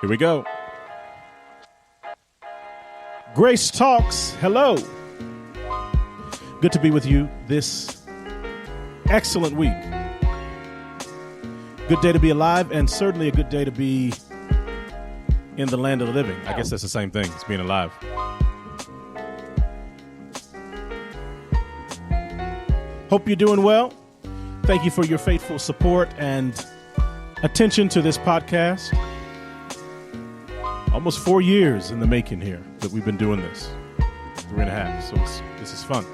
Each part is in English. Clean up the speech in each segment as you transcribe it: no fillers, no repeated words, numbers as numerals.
Here we go. Grace Talks. Hello. Good to be with you this excellent week. Good day to be alive, and certainly a good day to be in the land of the living. I guess that's the same thing as being alive. Hope you're doing well. Thank you for your faithful support and attention to this podcast. Almost 4 years in the making here that we've been doing this. 3.5. So this is fun.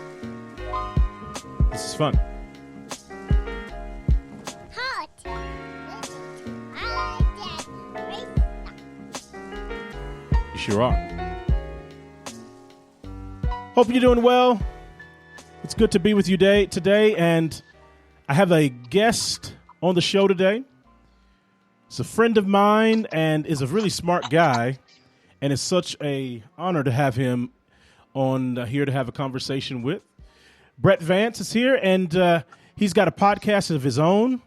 This is fun. You sure are. Hope you're doing well. It's good to be with you today, and I have a guest on the show today. It's a friend of mine and is a really smart guy, and it's such an honor to have him on here to have a conversation with. Brett Vance is here, and he's got a podcast of his own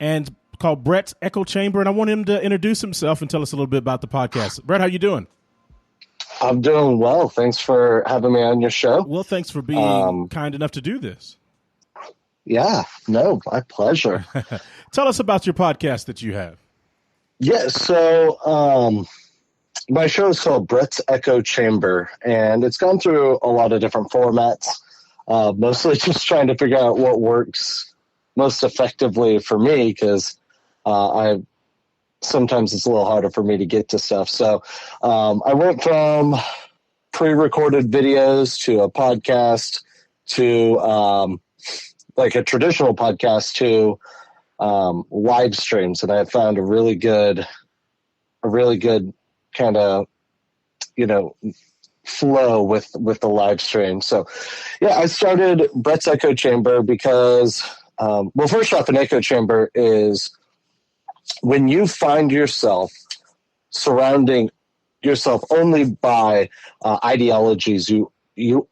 and called Brett's Echo Chamber, and I want him to introduce himself and tell us a little bit about the podcast. Brett, how you doing? I'm doing well. Thanks for having me on your show. Well, thanks for being kind enough to do this. Yeah, no, my pleasure. Tell us about your podcast that you have. Yeah, so my show is called Brett's Echo Chamber, and it's gone through a lot of different formats, mostly just trying to figure out what works most effectively for me, because sometimes it's a little harder for me to get to stuff. So I went from pre-recorded videos to a podcast to like a traditional podcast to live streams, and I found a really good kind of, flow with the live stream. So yeah, I started Brett's Echo Chamber because, well, first off, an echo chamber is when you find yourself surrounding yourself only by ideologies you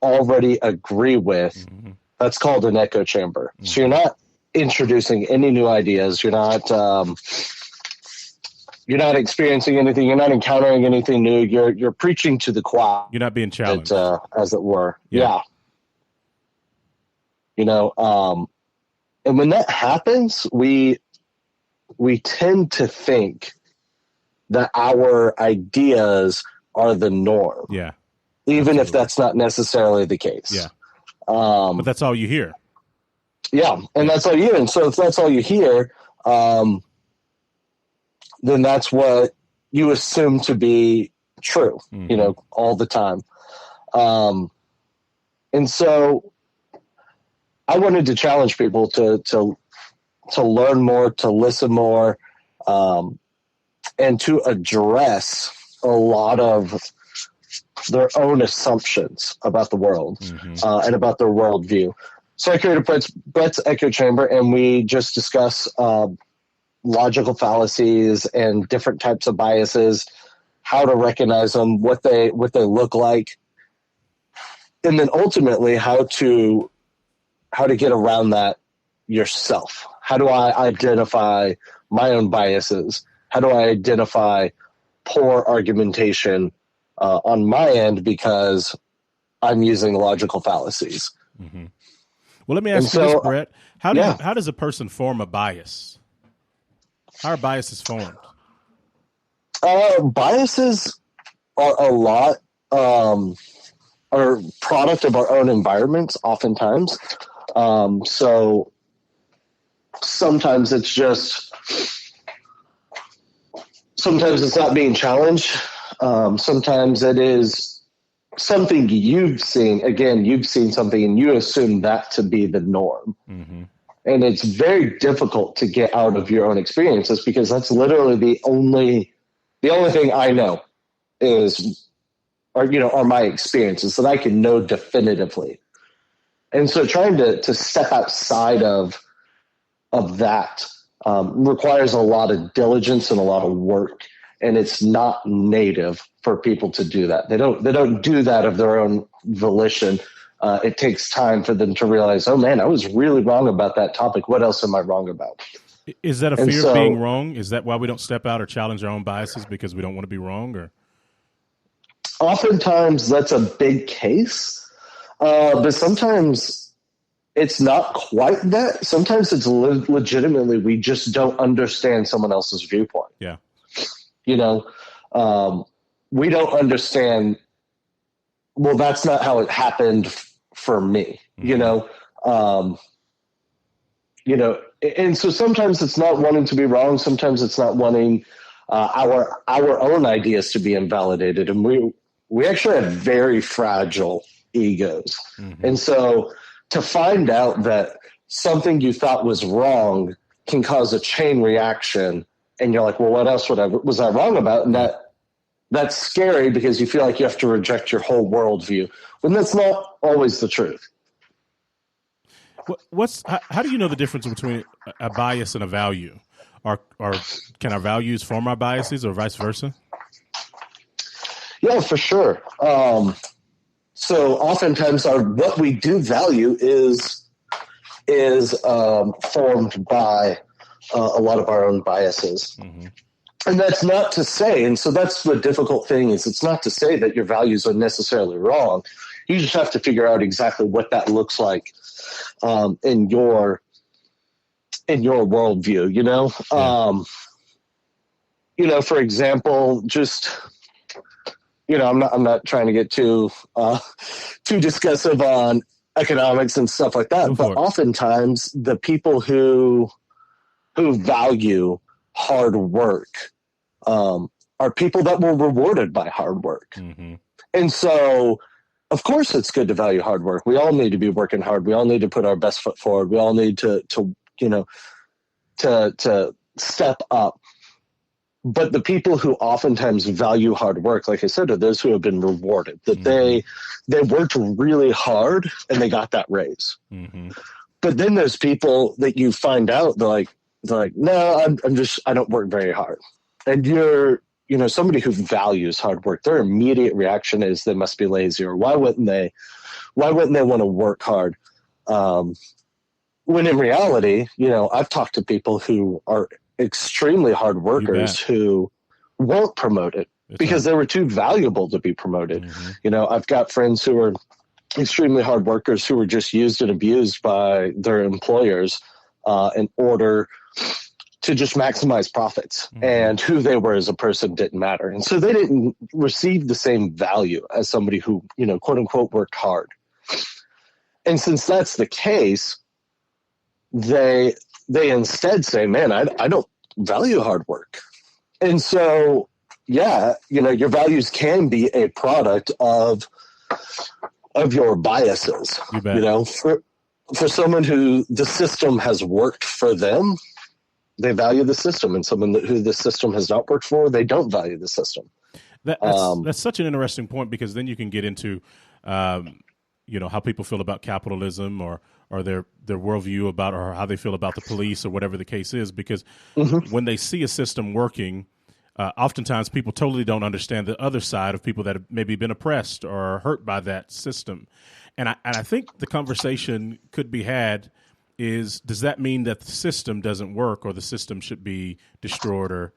already agree with. Mm-hmm. That's called an echo chamber. Mm-hmm. So you're not introducing any new ideas. You're not experiencing anything. You're not encountering anything new. You're preaching to the choir. You're not being challenged, as it were. Yeah. And when that happens, we tend to think that our ideas are the norm. Yeah. Even if that's not necessarily the case. Yeah. But that's all you hear. Yeah. And that's all you hear. And so if that's all you hear, then that's what you assume to be true, mm-hmm. All the time. And so I wanted to challenge people to learn more, to listen more, and to address a lot of their own assumptions about the world, mm-hmm. And about their worldview. So I created Brett's Echo Chamber, and we just discuss logical fallacies and different types of biases, how to recognize them, what they look like, and then ultimately how to get around that yourself. How do I identify my own biases? How do I identify poor argumentation on my end because I'm using logical fallacies? Mm-hmm. Well, let me ask you this, Brett. How does a person form a bias? How are biases formed? Biases are a lot are product of our own environments oftentimes. So sometimes it's not being challenged. Sometimes it is something you've seen. Again, you've seen something and you assume that to be the norm. Mm-hmm. And it's very difficult to get out of your own experiences because that's literally the only thing I know are my experiences that I can know definitively. And so trying to step outside of that requires a lot of diligence and a lot of work. And it's not native for people to do that. They don't do that of their own volition. It takes time for them to realize, oh man, I was really wrong about that topic. What else am I wrong about? Is that a And fear of being so wrong? Is that why we don't step out or challenge our own biases because we don't want to be wrong? Or oftentimes that's a big case, but sometimes it's not quite that. Sometimes it's legitimately we just don't understand someone else's viewpoint. yeah, You know, we don't understand. Well, that's not how it happened for me. Um, and so sometimes it's not wanting to be wrong. Sometimes it's not wanting our own ideas to be invalidated, and we actually have very fragile egos, and so to find out that something you thought was wrong can cause a chain reaction, and you're like, well, what else was I wrong about? And that's scary because you feel like you have to reject your whole worldview when that's not always the truth. How do you know the difference between a bias and a value? Or can our values form our biases, or vice versa? Yeah, for sure. So oftentimes what we do value is formed by a lot of our own biases. And that's not to say, and so that's the difficult thing is it's not to say that your values are necessarily wrong. You just have to figure out exactly what that looks like in your worldview, for example, just, I'm not trying to get too discussive on economics and stuff like that, but oftentimes the people who value hard work are people that were rewarded by hard work. And so, of course, it's good to value hard work. We all need to be working hard. We all need to put our best foot forward. We all need to step up. But the people who oftentimes value hard work, like I said, are those who have been rewarded, that they worked really hard and they got that raise. But then there's people that you find out they're like, no, I don't work very hard. And you're, somebody who values hard work, their immediate reaction is they must be lazy, or why wouldn't they want to work hard? When in reality, I've talked to people who are extremely hard workers who weren't promoted because they were too valuable to be promoted. I've got friends who are extremely hard workers who were just used and abused by their employers in order to just maximize profits, and who they were as a person didn't matter. And so they didn't receive the same value as somebody who, quote unquote, worked hard. And since that's the case, they instead say, man, I don't value hard work. And so, your values can be a product of your biases. For someone who the system has worked for them, they value the system, and someone who the system has not worked for, they don't value the system. That's such an interesting point, because then you can get into, how people feel about capitalism, or their worldview about, or how they feel about the police, or whatever the case is. Because when they see a system working, oftentimes people totally don't understand the other side of people that have maybe been oppressed or hurt by that system. And I think the conversation could be had is, does that mean that the system doesn't work, or the system should be destroyed or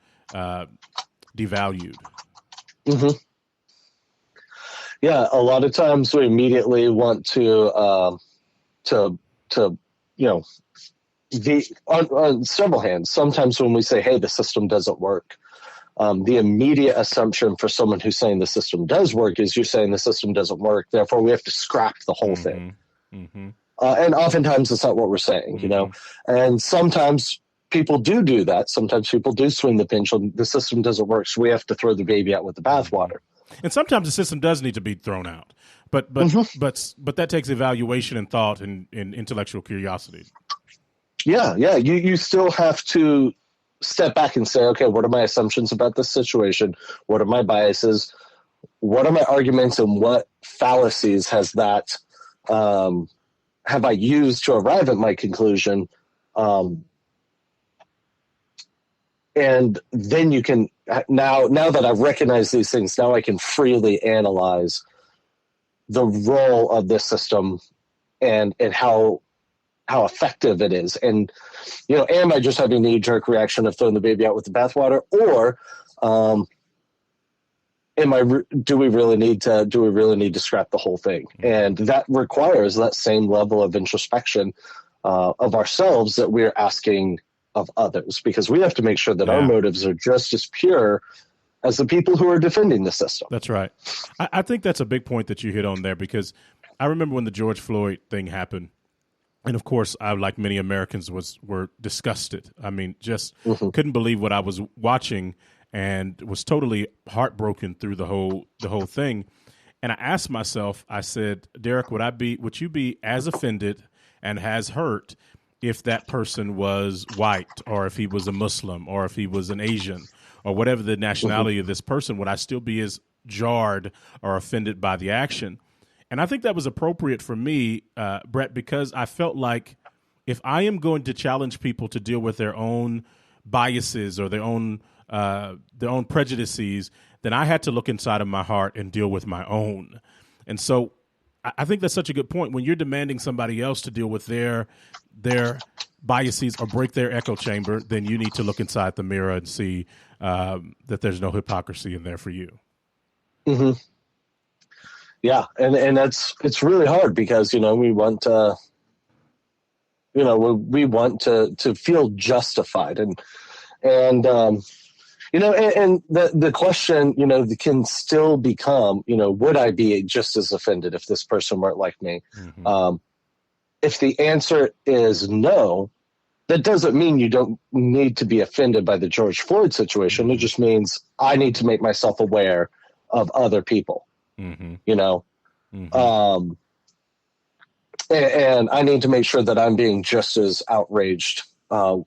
devalued? Yeah, a lot of times we immediately want to on several hands. Sometimes when we say, hey, the system doesn't work, the immediate assumption for someone who's saying the system does work is you're saying the system doesn't work, therefore we have to scrap the whole thing. And oftentimes that's not what we're saying, and sometimes people do that. Sometimes people do swing the pendulum. The system doesn't work, so we have to throw the baby out with the bathwater. And sometimes the system does need to be thrown out, but that takes evaluation and thought and intellectual curiosity. Yeah. You still have to step back and say, okay, what are my assumptions about this situation? What are my biases? What are my arguments, and what fallacies has that have I used to arrive at my conclusion? And then you can, now that I've recognized these things, now I can freely analyze the role of this system and how how effective it is. And, am I just having a knee-jerk reaction of throwing the baby out with the bathwater, or do we really need to scrap the whole thing? And that requires that same level of introspection of ourselves that we're asking of others, because we have to make sure that our motives are just as pure as the people who are defending the system. That's right. I think that's a big point that you hit on there, because I remember when the George Floyd thing happened, and of course, I, like many Americans, were disgusted. I mean, just couldn't believe what I was watching, and was totally heartbroken through the whole thing. And I asked myself, I said, Derek, would you be as offended and as hurt if that person was white, or if he was a Muslim, or if he was an Asian, or whatever the nationality of this person? Would I still be as jarred or offended by the action? And I think that was appropriate for me, Brett, because I felt like if I am going to challenge people to deal with their own biases or their own prejudices, then I had to look inside of my heart and deal with my own. And so I think that's such a good point. When you're demanding somebody else to deal with their biases or break their echo chamber, then you need to look inside the mirror and see that there's no hypocrisy in there for you. Mm-hmm. Yeah, and it's really hard, because we want to feel justified, and the question can still become, would I be just as offended if this person weren't like me? Mm-hmm. If the answer is no, that doesn't mean you don't need to be offended by the George Floyd situation. Mm-hmm. It just means I need to make myself aware of other people. Mm-hmm. Mm-hmm. And I need to make sure that I'm being just as outraged, at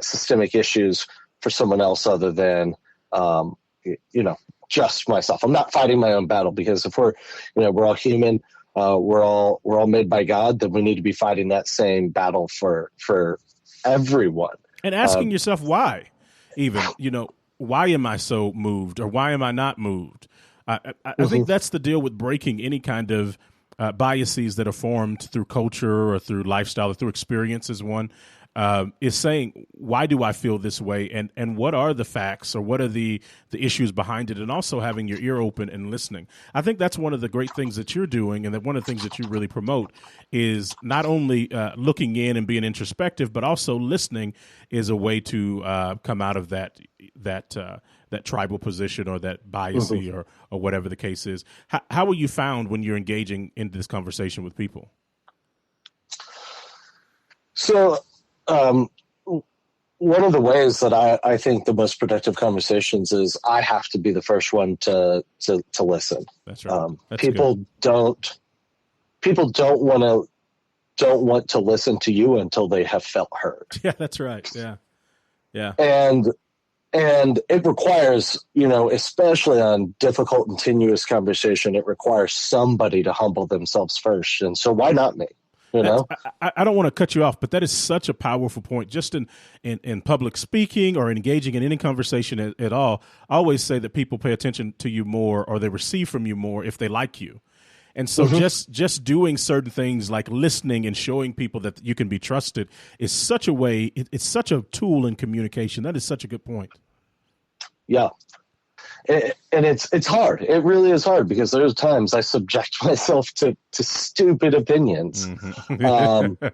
systemic issues for someone else other than, just myself. I'm not fighting my own battle, because if we're all human, we're all made by God, then we need to be fighting that same battle for everyone. And asking yourself why, even, why am I so moved, or why am I not moved? I think that's the deal with breaking any kind of biases that are formed through culture or through lifestyle or through experience, is saying, why do I feel this way? And what are the facts, or what are the issues behind it? And also having your ear open and listening. I think that's one of the great things that you're doing, and that one of the things that you really promote is not only looking in and being introspective, but also listening is a way to come out of that tribal position, or that biasy, or whatever the case is. How are you found when you're engaging in this conversation with people? So, one of the ways that I think the most productive conversations is I have to be the first one to listen. That's right. People don't want to listen to you until they have felt heard. Yeah, that's right. Yeah. Yeah. And it requires, especially on difficult and tenuous conversation, it requires somebody to humble themselves first. And so why not me? I don't want to cut you off, but that is such a powerful point. Just in public speaking or engaging in any conversation at all, I always say that people pay attention to you more, or they receive from you more, if they like you. And so just doing certain things like listening and showing people that you can be trusted is such a way. It's such a tool in communication. That is such a good point. Yeah. And it's hard. It really is hard, because there's times I subject myself to stupid opinions. Mm-hmm.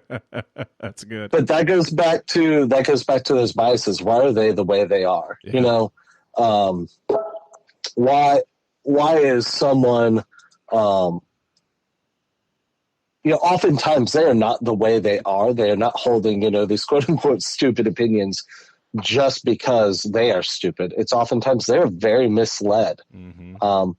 That's good. But that goes back to those biases. Why are they the way they are? Yeah. Why is someone, oftentimes they are not the way they are. They are not holding, these quote unquote stupid opinions just because they are stupid. It's oftentimes they're very misled. Mm-hmm.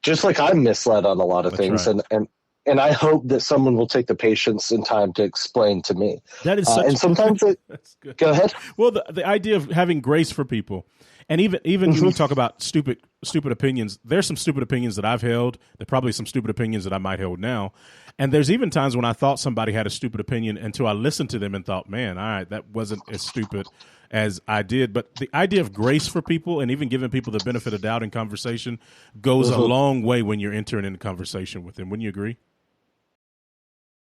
Just like I'm misled on a lot of things. Right. And I hope that someone will take the patience and time to explain to me. That is such and sometimes that's good. Go ahead. Well, the idea of having grace for people, and even when you talk about stupid opinions, there's some stupid opinions that I've held. There are probably some stupid opinions that I might hold now. And there's even times when I thought somebody had a stupid opinion until I listened to them and thought, man, all right, that wasn't as stupid as I did. But the idea of grace for people, and even giving people the benefit of doubt in conversation, goes a long way when you're entering into conversation with them. Wouldn't you agree?